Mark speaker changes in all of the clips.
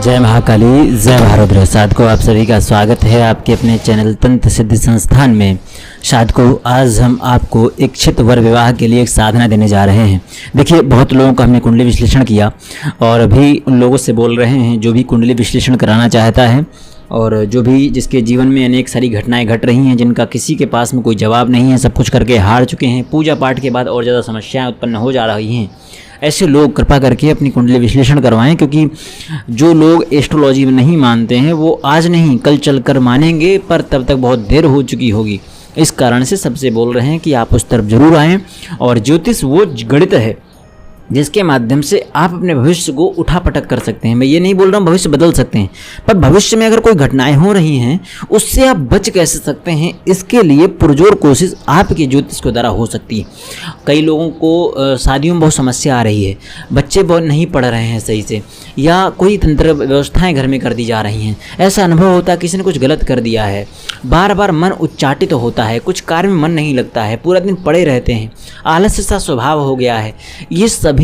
Speaker 1: जय महाकाली, जय भारत रहो। साधकों, आप सभी का स्वागत है आपके अपने चैनल तंत्र सिद्धि संस्थान में। साधकों, आज हम आपको इच्छित वर विवाह के लिए एक साधना देने जा रहे हैं। देखिए, बहुत लोगों का हमने कुंडली विश्लेषण किया और अभी उन लोगों से बोल रहे हैं जो भी कुंडली विश्लेषण कराना चाहता है और जो भी जिसके जीवन में अनेक सारी घटनाएं घट रही हैं, जिनका किसी के पास में कोई जवाब नहीं है, सब कुछ करके हार चुके हैं, पूजा पाठ के बाद और ज़्यादा समस्याएं उत्पन्न हो जा रही हैं, ऐसे लोग कृपा करके अपनी कुंडली विश्लेषण करवाएं। क्योंकि जो लोग एस्ट्रोलॉजी में नहीं मानते हैं वो आज नहीं कल चलकर मानेंगे, पर तब तक बहुत देर हो चुकी होगी। इस कारण से सबसे बोल रहे हैं कि आप उस तरफ जरूर आएँ। और ज्योतिष वो गणित है जिसके माध्यम से आप अपने भविष्य को उठापटक कर सकते हैं। मैं ये नहीं बोल रहा हूँ भविष्य बदल सकते हैं, पर भविष्य में अगर कोई घटनाएं हो रही हैं उससे आप बच कैसे सकते हैं, इसके लिए पुरजोर कोशिश आपके ज्योतिष के द्वारा हो सकती है। कई लोगों को शादियों में बहुत समस्या आ रही है, बच्चे बहुत नहीं पढ़ रहे हैं सही से, या कोई तंत्र व्यवस्थाएं घर में कर दी जा रही हैं। ऐसा अनुभव होता है किसी ने कुछ गलत कर दिया है, बार बार मन उच्चाटित होता है, कुछ कार्य में मन नहीं लगता है, पूरा दिन पड़े रहते हैं, आलस्य सा स्वभाव हो गया है। ये सभी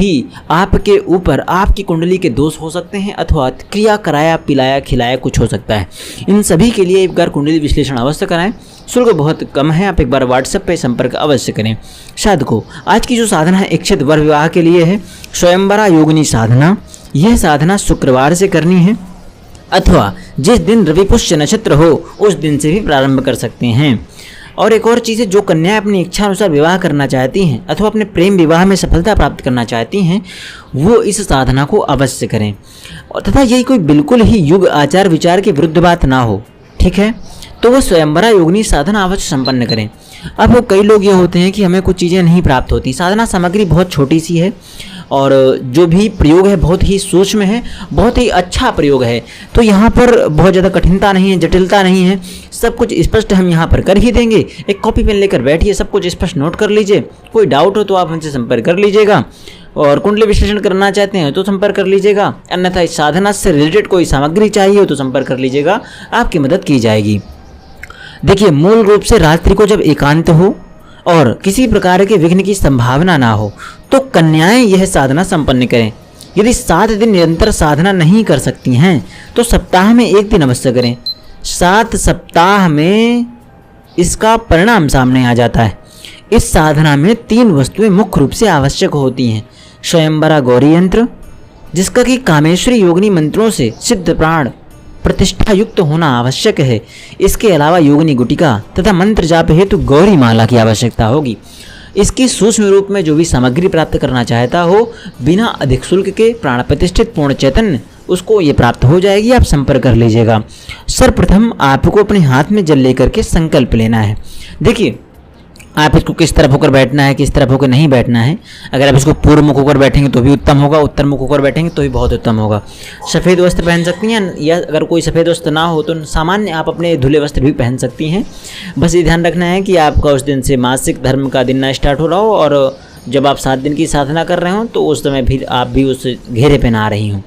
Speaker 1: आपके ऊपर आपकी कुंडली के दोष हो सकते हैं, अथवा क्रिया कराया पिलाया खिलाया कुछ हो सकता है। इन सभी के लिए एक बार कुंडली विश्लेषण अवश्य कराएं। शुल्क बहुत कम है, आप एक बार व्हाट्सएप पे संपर्क अवश्य करें। साधकों, आज की जो साधना है इच्छित वर विवाह के लिए है स्वयंवरा योगिनी साधना। यह साधना शुक्रवार से करनी है, अथवा जिस दिन रवि पुष्य नक्षत्र हो उस दिन से भी प्रारंभ कर सकते हैं। और एक और चीज़ है, जो कन्याएं अपनी इच्छा अनुसार विवाह करना चाहती हैं अथवा अपने प्रेम विवाह में सफलता प्राप्त करना चाहती हैं, वो इस साधना को अवश्य करें। और तथा यही कोई बिल्कुल ही युग आचार विचार के विरुद्ध बात ना हो, ठीक है, तो वह स्वयंवरा योगिनी साधना अवश्य संपन्न करें। अब कई लोग ये होते हैं कि हमें कुछ चीज़ें नहीं प्राप्त होती, साधना सामग्री बहुत छोटी सी है और जो भी प्रयोग है बहुत ही सूक्ष्म है, बहुत ही अच्छा प्रयोग है, तो यहाँ पर बहुत ज़्यादा कठिनता नहीं है, जटिलता नहीं है, सब कुछ स्पष्ट हम यहाँ पर कर ही देंगे। एक कॉपी पेन लेकर बैठिए, सब कुछ स्पष्ट नोट कर लीजिए। कोई डाउट हो तो आप हमसे संपर्क कर लीजिएगा, और कुंडली विश्लेषण करना चाहते हैं तो संपर्क कर लीजिएगा, अन्यथा इस साधना से रिलेटेड कोई सामग्री चाहिए हो तो संपर्क कर लीजिएगा, आपकी मदद की जाएगी। देखिए, मूल रूप से रात्रि को जब एकांत हो और किसी प्रकार के विघ्न की संभावना ना हो तो कन्याएं यह साधना संपन्न करें। यदि 7 दिन निरंतर साधना नहीं कर सकती हैं तो सप्ताह में 1 दिन अवश्य करें। 7 सप्ताह में इसका परिणाम सामने आ जाता है। इस साधना में 3 वस्तुएं मुख्य रूप से आवश्यक होती हैं। स्वयंवरा गौरी यंत्र, जिसका कि कामेश्वरी योगिनी मंत्रों से सिद्ध प्राण प्रतिष्ठा युक्त होना आवश्यक है। इसके अलावा योगिनी गुटिका तथा मंत्र जाप हेतु गौरी माला की आवश्यकता होगी। इसकी सूक्ष्म रूप में जो भी सामग्री प्राप्त करना चाहता हो बिना अधिक शुल्क के प्राण प्रतिष्ठित पूर्ण चैतन्य उसको ये प्राप्त हो जाएगी, आप संपर्क कर लीजिएगा। सर्वप्रथम आपको अपने हाथ में जल लेकर के संकल्प लेना है। देखिए, आप इसको किस तरफ होकर बैठना है, किस तरफ होकर नहीं बैठना है। अगर आप इसको पूर्व मुख होकर बैठेंगे तो भी उत्तम होगा, उत्तर मुख होकर बैठेंगे तो भी बहुत उत्तम होगा। सफ़ेद वस्त्र पहन सकती हैं, या अगर कोई सफ़ेद वस्त्र ना हो तो सामान्य आप अपने धुले वस्त्र भी पहन सकती हैं। बस ये ध्यान रखना है कि आपका उस दिन से मासिक धर्म का दिन ना स्टार्ट हो रहा हो, और जब आप 7 दिन की साधना कर रहे हो तो उस समय भी आप भी उस घेरे पे ना आ रही हों,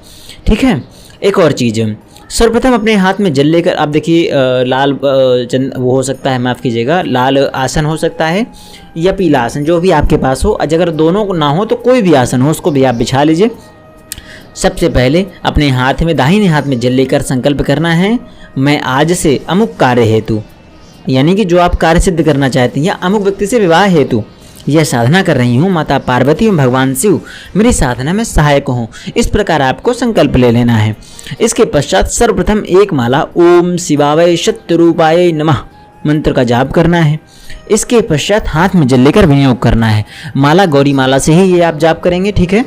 Speaker 1: ठीक है। एक और चीज़, सर्वप्रथम अपने हाथ में जल लेकर आप देखिए, लाल वो हो सकता है, माफ़ कीजिएगा, लाल आसन हो सकता है या पीला आसन, जो भी आपके पास हो। अगर दोनों ना हो तो कोई भी आसन हो उसको भी आप बिछा लीजिए। सबसे पहले अपने हाथ में दाहिने हाथ में जल लेकर संकल्प करना है, मैं आज से अमुक कार्य हेतु, यानी कि जो आप कार्य सिद्ध करना चाहते हैं, या अमुक व्यक्ति से विवाह हेतु यह साधना कर रही हूँ, माता पार्वती एवं भगवान शिव मेरी साधना में सहायक हों। इस प्रकार आपको संकल्प ले लेना है। इसके पश्चात सर्वप्रथम एक माला ओम शिवाय शत्रुरूपाय नमः मंत्र का जाप करना है। इसके पश्चात हाथ में जल लेकर विनियोग करना है। माला गौरी माला से ही ये आप जाप करेंगे, ठीक है।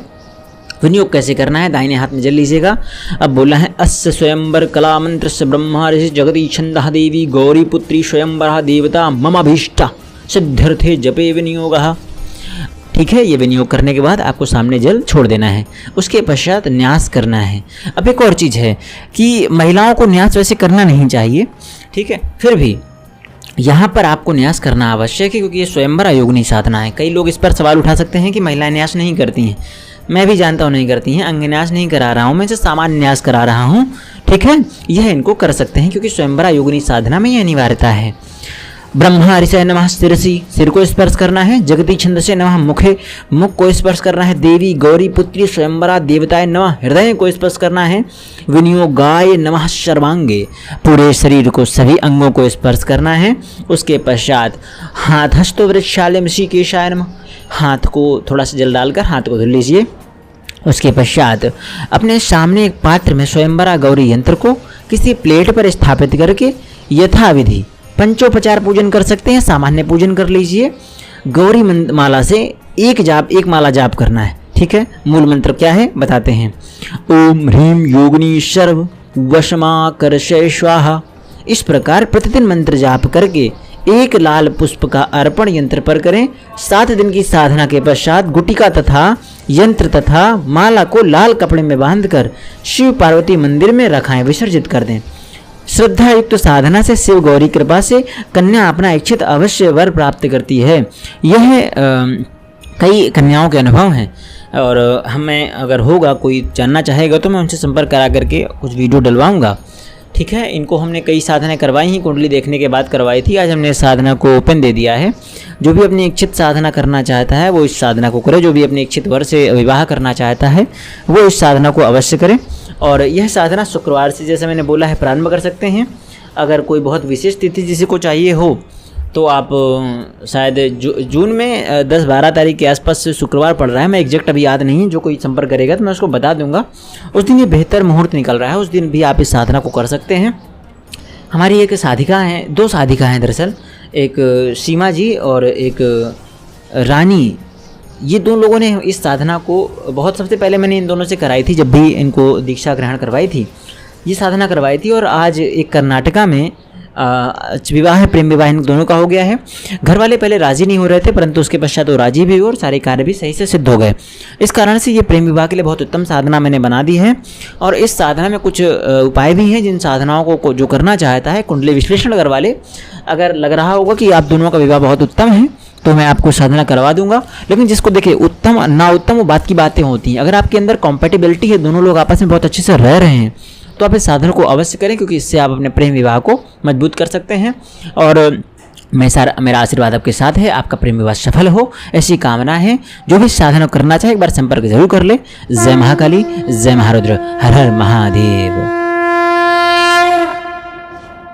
Speaker 1: विनियोग कैसे करना है, दाहिने हाथ में जल लीजिएगा। अब बोला है, अस्य स्वयंवर कला मंत्र से ब्रह्मा ऋषि जगती छंदः देवी गौरी पुत्री स्वयंवरा देवता मम अभीष्टा सिद्ध्यर्थे जपे विनियोगः, ठीक है। ये विनियोग करने के बाद आपको सामने जल छोड़ देना है। उसके पश्चात न्यास करना है। अब एक और चीज़ है कि महिलाओं को न्यास वैसे करना नहीं चाहिए, ठीक है, फिर भी यहाँ पर आपको न्यास करना आवश्यक है क्योंकि ये स्वयंवरा योगिनी साधना है। कई लोग इस पर सवाल उठा सकते हैं कि महिलाएं न्यास नहीं करती हैं। मैं भी जानता हूँ नहीं करती हैं, अंग न्यास नहीं करा रहा हूँ, मैं सिर्फ सामान्य न्यास करा रहा हूँ, ठीक है। यह इनको कर सकते हैं क्योंकि स्वयंवरा योगिनी साधना में यह अनिवार्यता है। ब्रह्मा ऋषय नमः शिरसी, सिर को स्पर्श करना है। जगती छंदसे नमः मुखे, मुख को स्पर्श करना है। देवी गौरी पुत्री स्वयंवरा देवताय नमः, हृदय को स्पर्श करना है। विनियोगाय नमः सर्वांगे, पूरे शरीर को सभी अंगों को स्पर्श करना है। उसके पश्चात हाथ हस्तो वृक्षालय ऋषिकेशाय नमः, हाथ को थोड़ा सा जल डालकर हाथ को धुल लीजिए। उसके पश्चात अपने सामने एक पात्र में स्वयंवरा गौरी यंत्र को किसी प्लेट पर स्थापित करके यथाविधि पंचोपचार पूजन कर सकते हैं, सामान्य पूजन कर लीजिए। गौरी माला से एक माला जाप करना है, ठीक है। मूल मंत्र क्या है बताते हैं। ओम ह्रीम योगिनी सर्व वशमाकर्षय स्वाहा। इस प्रकार प्रतिदिन मंत्र जाप करके एक लाल पुष्प का अर्पण यंत्र पर करें। 7 दिन की साधना के पश्चात गुटिका तथा यंत्र तथा माला को लाल कपड़े में बांधकर शिव पार्वती मंदिर में रखाएं, विसर्जित कर दें। श्रद्धा युक्त साधना से शिव गौरी कृपा से कन्या अपना इच्छित अवश्य वर प्राप्त करती है। यह कई कन्याओं के अनुभव हैं और हमें अगर होगा कोई जानना चाहेगा तो मैं उनसे संपर्क करा करके कुछ वीडियो डलवाऊंगा, ठीक है। इनको हमने कई साधनाएं करवाई ही, कुंडली देखने के बाद करवाई थी। आज हमने साधना को ओपन दे दिया है। जो भी अपनी इच्छित साधना करना चाहता है वो इस साधना को करे। जो भी अपने इच्छित वर से विवाह करना चाहता है वो इस साधना को अवश्य करे। और यह साधना शुक्रवार से, जैसे मैंने बोला है, प्रारंभ कर सकते हैं। अगर कोई बहुत विशेष तिथि जिसे को चाहिए हो तो आप शायद जून में 10-12 तारीख के आसपास से शुक्रवार पड़ रहा है, मैं एग्जैक्ट अभी याद नहीं। जो कोई संपर्क करेगा तो मैं उसको बता दूंगा। उस दिन ये बेहतर मुहूर्त निकल रहा है, उस दिन भी आप इस साधना को कर सकते हैं। हमारी एक साधिका हैं, 2 साधिका हैं दरअसल, एक सीमा जी और एक रानी। ये 2 लोगों ने इस साधना को सबसे पहले मैंने इन दोनों से कराई थी, जब भी इनको दीक्षा ग्रहण करवाई थी ये साधना करवाई थी। और आज एक कर्नाटका में विवाह, प्रेम विवाह इन दोनों का हो गया है। घर वाले पहले राजी नहीं हो रहे थे, परंतु उसके पश्चात वो राजी भी हुए और सारे कार्य भी सही से सिद्ध हो गए। इस कारण से ये प्रेम विवाह के लिए बहुत उत्तम साधना मैंने बना दी है। और इस साधना में कुछ उपाय भी हैं जिन साधनाओं को जो करना चाहता है, कुंडली विश्लेषण करवा ले। अगर लग रहा होगा कि आप दोनों का विवाह बहुत उत्तम है तो मैं आपको साधना करवा दूंगा। लेकिन जिसको देखिए उत्तम ना उत्तम वो बात की बातें होती हैं। अगर आपके अंदर कॉम्पेटिबिलिटी है, दोनों लोग आपस में बहुत अच्छे से रह रहे हैं, तो आप इस साधना को अवश्य करें, क्योंकि इससे आप अपने प्रेम विवाह को मजबूत कर सकते हैं। और मेरा आशीर्वाद आपके साथ है, आपका प्रेम विवाह सफल हो ऐसी कामना है। जो भी साधना करना चाहे एक बार संपर्क जरूर कर ले। जय महाकाली, जय महारुद्र, हर हर महादेव।